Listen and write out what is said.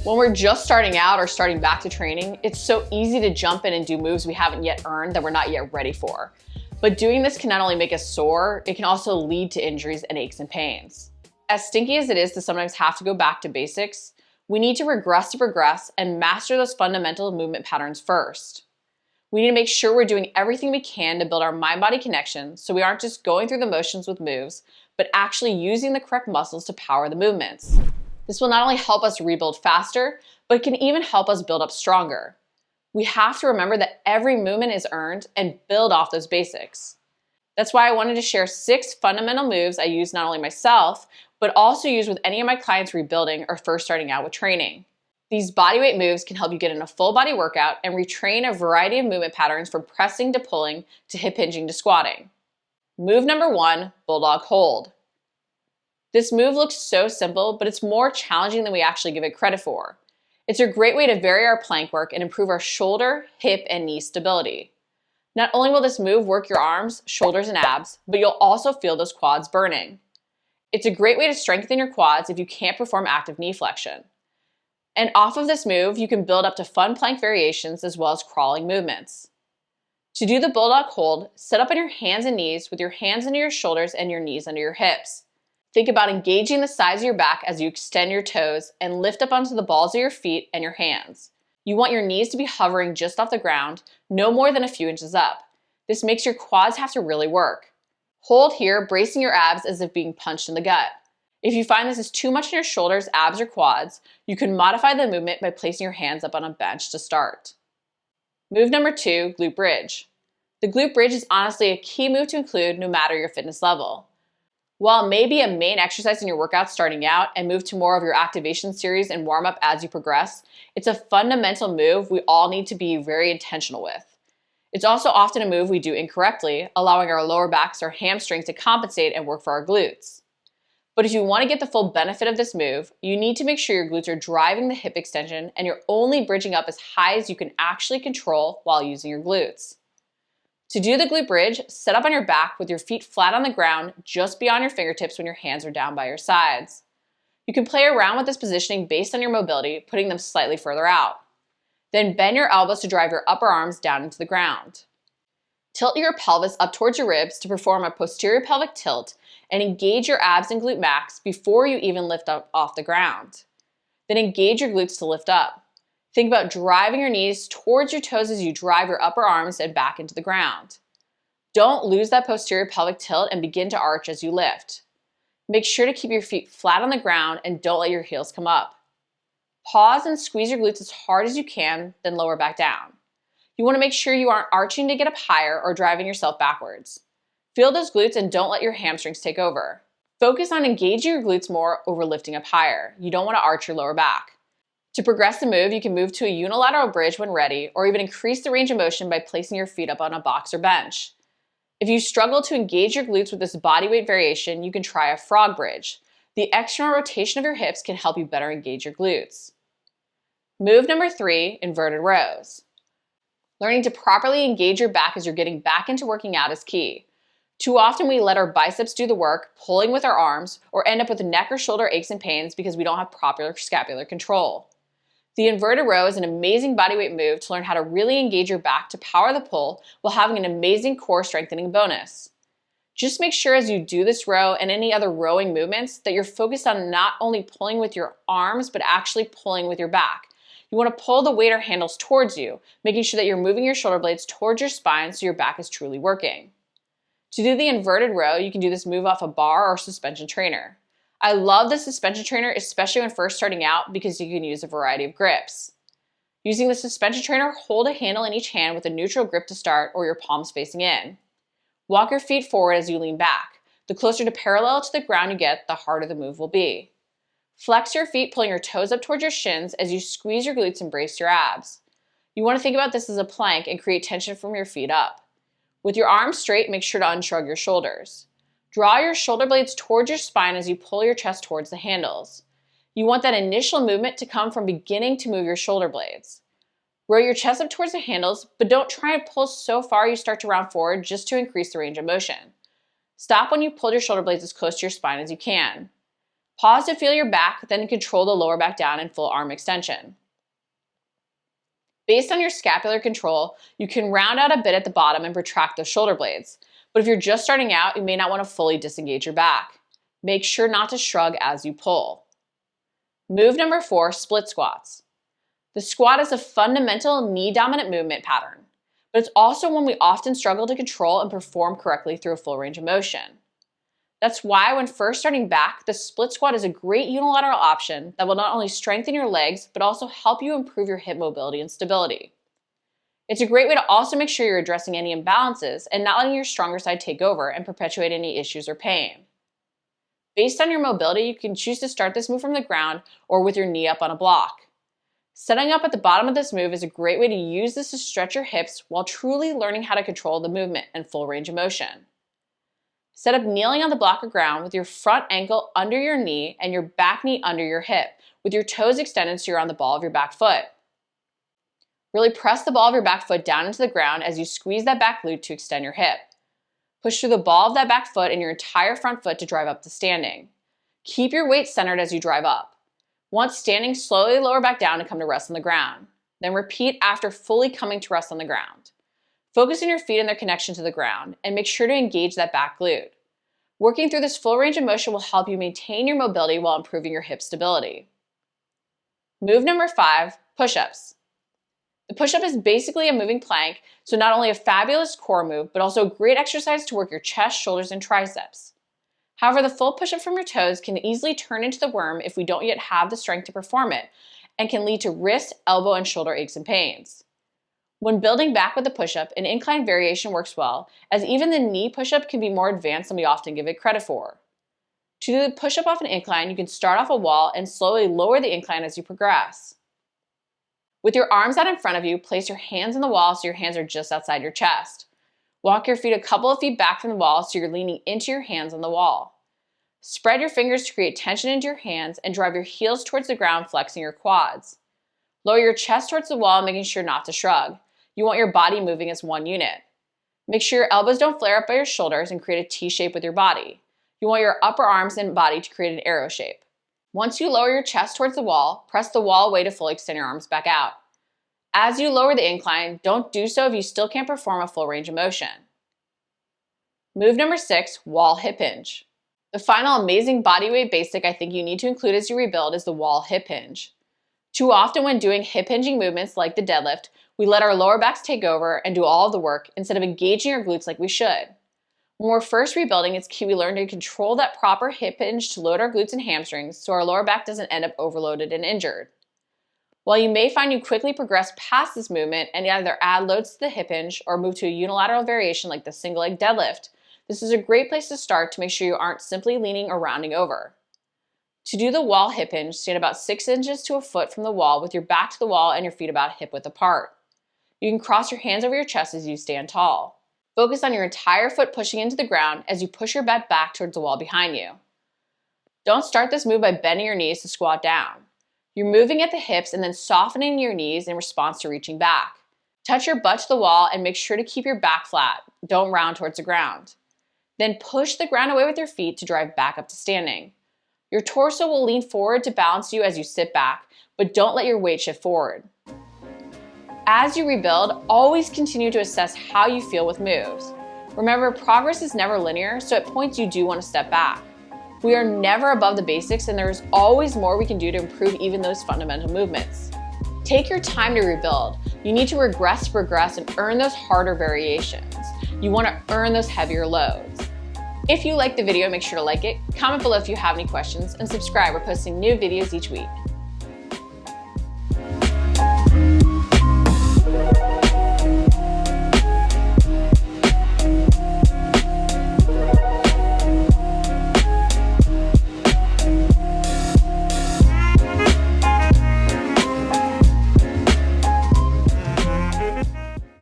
When we're just starting out or starting back to training, it's so easy to jump in and do moves we haven't yet earned that we're not yet ready for. But doing this can not only make us sore, it can also lead to injuries and aches and pains. As stinky as it is to sometimes have to go back to basics, we need to regress to progress and master those fundamental movement patterns first. We need to make sure we're doing everything we can to build our mind-body connection so we aren't just going through the motions with moves, but actually using the correct muscles to power the movements. This will not only help us rebuild faster, but can even help us build up stronger. We have to remember that every movement is earned and build off those basics. That's why I wanted to share 6 fundamental moves I use not only myself, but also use with any of my clients rebuilding or first starting out with training. These bodyweight moves can help you get in a full body workout and retrain a variety of movement patterns from pressing to pulling to hip hinging to squatting. Move number 1, bulldog hold. This move looks so simple, but it's more challenging than we actually give it credit for. It's a great way to vary our plank work and improve our shoulder, hip, and knee stability. Not only will this move work your arms, shoulders, and abs, but you'll also feel those quads burning. It's a great way to strengthen your quads if you can't perform active knee flexion. And off of this move, you can build up to fun plank variations as well as crawling movements. To do the bulldog hold, sit up on your hands and knees with your hands under your shoulders and your knees under your hips. Think about engaging the sides of your back as you extend your toes and lift up onto the balls of your feet and your hands. You want your knees to be hovering just off the ground, no more than a few inches up. This makes your quads have to really work. Hold here, bracing your abs as if being punched in the gut. If you find this is too much in your shoulders, abs, or quads, you can modify the movement by placing your hands up on a bench to start. Move number 2, glute bridge. The glute bridge is honestly a key move to include no matter your fitness level. While it may be a main exercise in your workout starting out and move to more of your activation series and warm up as you progress, it's a fundamental move we all need to be very intentional with. It's also often a move we do incorrectly, allowing our lower backs or hamstrings to compensate and work for our glutes. But if you want to get the full benefit of this move, you need to make sure your glutes are driving the hip extension and you're only bridging up as high as you can actually control while using your glutes. To do the glute bridge, sit up on your back with your feet flat on the ground just beyond your fingertips when your hands are down by your sides. You can play around with this positioning based on your mobility, putting them slightly further out. Then bend your elbows to drive your upper arms down into the ground. Tilt your pelvis up towards your ribs to perform a posterior pelvic tilt and engage your abs and glute max before you even lift up off the ground. Then engage your glutes to lift up. Think about driving your knees towards your toes as you drive your upper arms and back into the ground. Don't lose that posterior pelvic tilt and begin to arch as you lift. Make sure to keep your feet flat on the ground and don't let your heels come up. Pause and squeeze your glutes as hard as you can, then lower back down. You want to make sure you aren't arching to get up higher or driving yourself backwards. Feel those glutes and don't let your hamstrings take over. Focus on engaging your glutes more over lifting up higher. You don't want to arch your lower back. To progress the move, you can move to a unilateral bridge when ready, or even increase the range of motion by placing your feet up on a box or bench. If you struggle to engage your glutes with this bodyweight variation, you can try a frog bridge. The external rotation of your hips can help you better engage your glutes. Move number 3, inverted rows. Learning to properly engage your back as you're getting back into working out is key. Too often we let our biceps do the work, pulling with our arms, or end up with neck or shoulder aches and pains because we don't have proper scapular control. The inverted row is an amazing bodyweight move to learn how to really engage your back to power the pull while having an amazing core strengthening bonus. Just make sure as you do this row and any other rowing movements that you're focused on not only pulling with your arms, but actually pulling with your back. You want to pull the weight or handles towards you, making sure that you're moving your shoulder blades towards your spine so your back is truly working. To do the inverted row, you can do this move off a bar or suspension trainer. I love the suspension trainer, especially when first starting out, because you can use a variety of grips. Using the suspension trainer, hold a handle in each hand with a neutral grip to start or your palms facing in. Walk your feet forward as you lean back. The closer to parallel to the ground you get, the harder the move will be. Flex your feet, pulling your toes up towards your shins as you squeeze your glutes and brace your abs. You want to think about this as a plank and create tension from your feet up. With your arms straight, make sure to unshrug your shoulders. Draw your shoulder blades towards your spine as you pull your chest towards the handles. You want that initial movement to come from beginning to move your shoulder blades. Roll your chest up towards the handles, but don't try and pull so far you start to round forward just to increase the range of motion. Stop when you pull your shoulder blades as close to your spine as you can. Pause to feel your back, then control the lower back down and full arm extension. Based on your scapular control, you can round out a bit at the bottom and protract those shoulder blades. But if you're just starting out, you may not want to fully disengage your back. Make sure not to shrug as you pull. Move number 4, split squats. The squat is a fundamental knee-dominant movement pattern, but it's also one we often struggle to control and perform correctly through a full range of motion. That's why when first starting back, the split squat is a great unilateral option that will not only strengthen your legs, but also help you improve your hip mobility and stability. It's a great way to also make sure you're addressing any imbalances and not letting your stronger side take over and perpetuate any issues or pain. Based on your mobility, you can choose to start this move from the ground or with your knee up on a block. Setting up at the bottom of this move is a great way to use this to stretch your hips while truly learning how to control the movement and full range of motion. Set up kneeling on the block or ground with your front ankle under your knee and your back knee under your hip, with your toes extended so you're on the ball of your back foot. Really press the ball of your back foot down into the ground as you squeeze that back glute to extend your hip. Push through the ball of that back foot and your entire front foot to drive up to standing. Keep your weight centered as you drive up. Once standing, slowly lower back down and come to rest on the ground. Then repeat after fully coming to rest on the ground. Focus on your feet and their connection to the ground, and make sure to engage that back glute. Working through this full range of motion will help you maintain your mobility while improving your hip stability. Move number 5, push-ups. The push-up is basically a moving plank, so not only a fabulous core move, but also a great exercise to work your chest, shoulders, and triceps. However, the full push-up from your toes can easily turn into the worm if we don't yet have the strength to perform it, and can lead to wrist, elbow, and shoulder aches and pains. When building back with the push-up, an incline variation works well, as even the knee push-up can be more advanced than we often give it credit for. To do the push-up off an incline, you can start off a wall and slowly lower the incline as you progress. With your arms out in front of you, place your hands on the wall so your hands are just outside your chest. Walk your feet a couple of feet back from the wall so you're leaning into your hands on the wall. Spread your fingers to create tension into your hands and drive your heels towards the ground, flexing your quads. Lower your chest towards the wall, making sure not to shrug. You want your body moving as one unit. Make sure your elbows don't flare up by your shoulders and create a T shape with your body. You want your upper arms and body to create an arrow shape. Once you lower your chest towards the wall, press the wall away to fully extend your arms back out. As you lower the incline, don't do so if you still can't perform a full range of motion. Move number 6, wall hip hinge. The final amazing bodyweight basic I think you need to include as you rebuild is the wall hip hinge. Too often when doing hip hinging movements like the deadlift, we let our lower backs take over and do all of the work instead of engaging our glutes like we should. When we're first rebuilding, it's key we learn to control that proper hip hinge to load our glutes and hamstrings so our lower back doesn't end up overloaded and injured. While you may find you quickly progress past this movement and either add loads to the hip hinge or move to a unilateral variation like the single leg deadlift, this is a great place to start to make sure you aren't simply leaning or rounding over. To do the wall hip hinge, stand about 6 inches to a foot from the wall with your back to the wall and your feet about hip width apart. You can cross your hands over your chest as you stand tall. Focus on your entire foot pushing into the ground as you push your butt back towards the wall behind you. Don't start this move by bending your knees to squat down. You're moving at the hips and then softening your knees in response to reaching back. Touch your butt to the wall and make sure to keep your back flat. Don't round towards the ground. Then push the ground away with your feet to drive back up to standing. Your torso will lean forward to balance you as you sit back, but don't let your weight shift forward. As you rebuild, always continue to assess how you feel with moves. Remember, progress is never linear, so at points you do want to step back. We are never above the basics, and there's always more we can do to improve even those fundamental movements. Take your time to rebuild. You need to regress, progress, and earn those harder variations. You want to earn those heavier loads. If you liked the video, make sure to like it, comment below if you have any questions, and subscribe. We're posting new videos each week.